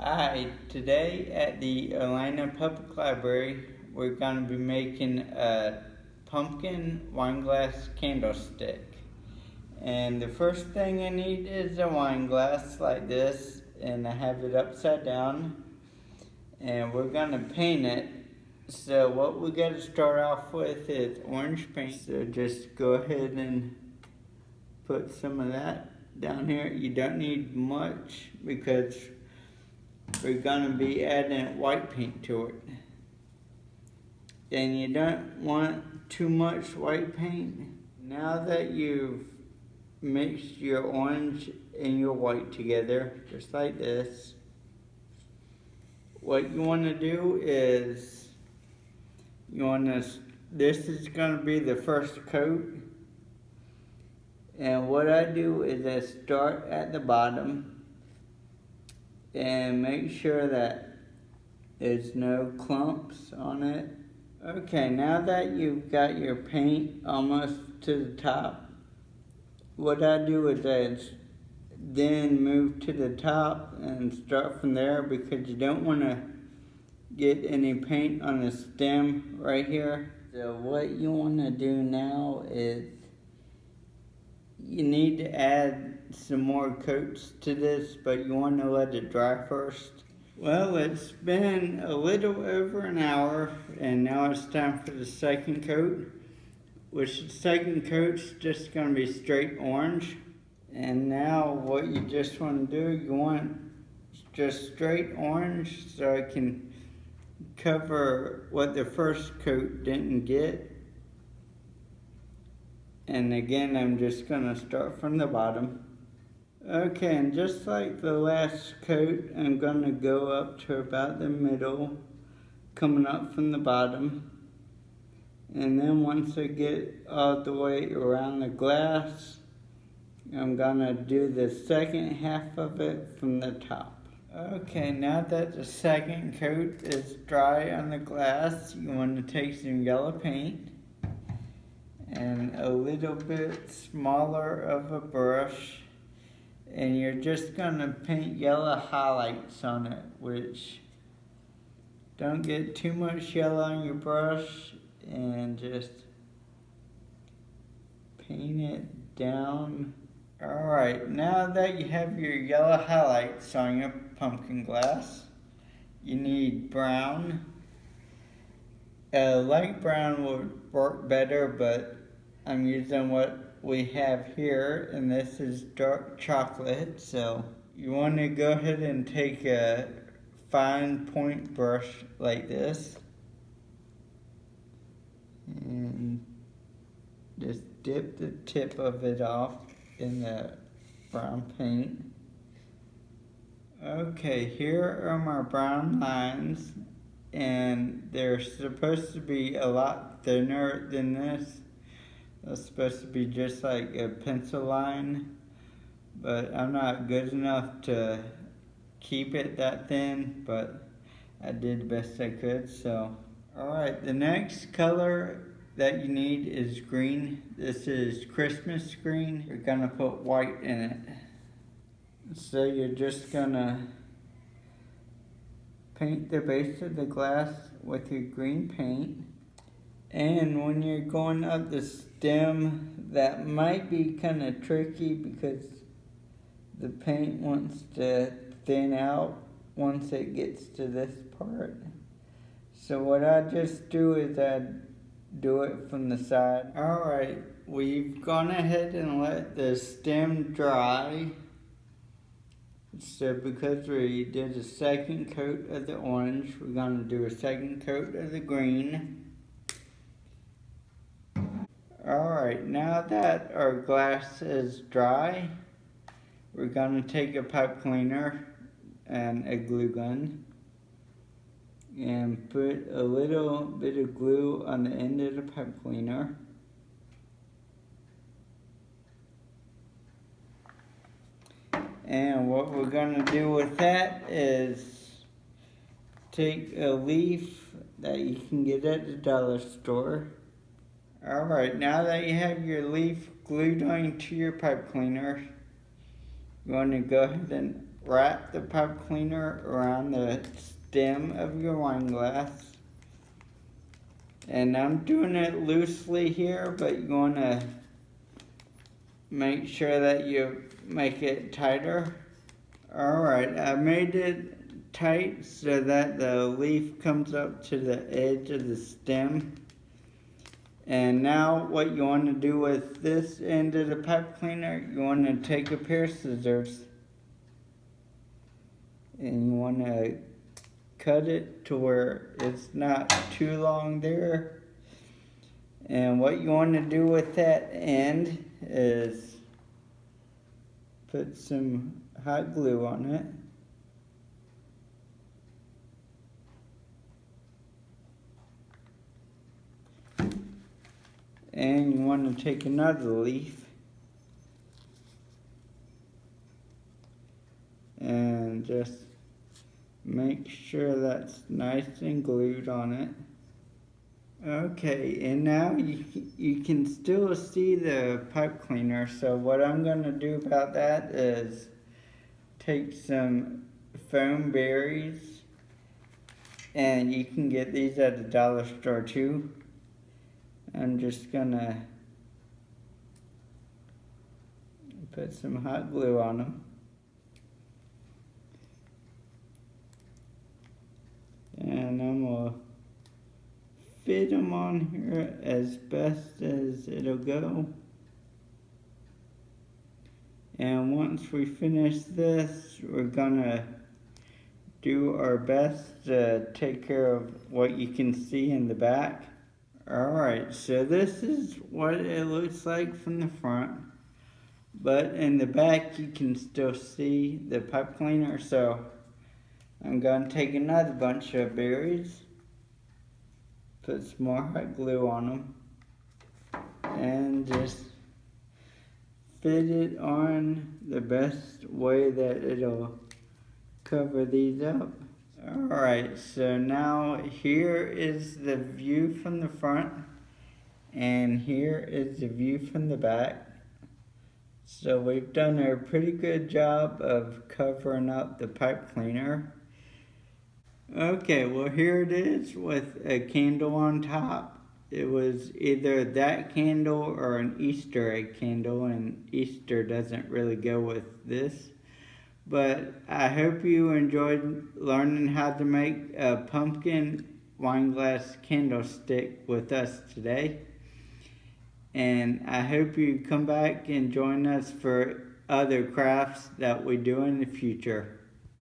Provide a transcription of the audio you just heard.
Hi, today at the Olanta Public Library, we're going to be making a pumpkin wine glass candlestick. And the first thing I need is a wine glass like this, and I have it upside down. And we're going to paint it. So what we got to start off with is orange paint. So just go ahead and put some of that down here. You don't need much because we're going to be adding white paint to it. And you don't want too much white paint. Now that you've mixed your orange and your white together, just like this, what you want to do is, this is going to be the first coat. And what I do is I start at the bottom and make sure that there's no clumps on it. Okay, now that you've got your paint almost to the top, what I do is I then move to the top and start from there, because you don't want to get any paint on the stem right here. So what you want to do now is you need to add some more coats to this, but you want to let it dry first. Well, it's been a little over an hour, and now it's time for the second coat, which the second coat's just going to be straight orange. And now what you just want to do, you want just straight orange so it can cover what the first coat didn't get. And again, I'm just going to start from the bottom. Okay, and just like the last coat, I'm going to go up to about the middle, coming up from the bottom. And then once I get all the way around the glass, I'm going to do the second half of it from the top. Okay, now that the second coat is dry on the glass, you want to take some yellow paint and a little bit smaller of a brush, and you're just going to paint yellow highlights on it, which don't get too much yellow on your brush, and just paint it down. Alright, now that you have your yellow highlights on your pumpkin glass, you need brown. Light brown would work better, but I'm using what we have here, and this is dark chocolate. So you want to go ahead and take a fine point brush like this and just dip the tip of it off in the brown paint. Okay, here are my brown lines, and they're supposed to be a lot thinner than this. It's supposed to be just like a pencil line, but I'm not good enough to keep it that thin, but I did the best I could. So, alright, the next color that you need is green. This is Christmas green. You're gonna put white in it. So you're just gonna paint the base of the glass with your green paint. And when you're going up the stem, that might be kind of tricky because the paint wants to thin out once it gets to this part. So what I just do is I do it from the side. Alright, we've gone ahead and let the stem dry. So because we did a second coat of the orange, we're going to do a second coat of the green. Alright, now that our glass is dry, we're going to take a pipe cleaner and a glue gun and put a little bit of glue on the end of the pipe cleaner. And what we're going to do with that is take a leaf that you can get at the dollar store. Alright, now that you have your leaf glued onto your pipe cleaner, you want to go ahead and wrap the pipe cleaner around the stem of your wine glass. And I'm doing it loosely here, but you want to make sure that you make it tighter. Alright, I made it tight so that the leaf comes up to the edge of the stem. And now what you want to do with this end of the pipe cleaner, you want to take a pair of scissors and you want to cut it to where it's not too long there. And what you want to do with that end is put some hot glue on it. And you want to take another leaf and just make sure that's nice and glued on it. Okay, and now you can still see the pipe cleaner, so what I'm going to do about that is take some foam berries, and you can get these at the dollar store too. I'm just going to put some hot glue on them. And I'm going to fit them on here as best as it'll go. And once we finish this, we're gonna do our best to take care of what you can see in the back. Alright, so this is what it looks like from the front. But in the back you can still see the pipe cleaner, so I'm going to take another bunch of berries, put some more hot glue on them, and just fit it on the best way that it'll cover these up. Alright, so now here is the view from the front, and here is the view from the back. So we've done a pretty good job of covering up the pipe cleaner. Okay, well here it is with a candle on top. It was either that candle or an Easter egg candle, and Easter doesn't really go with this. But I hope you enjoyed learning how to make a pumpkin wine glass candlestick with us today. And I hope you come back and join us for other crafts that we do in the future.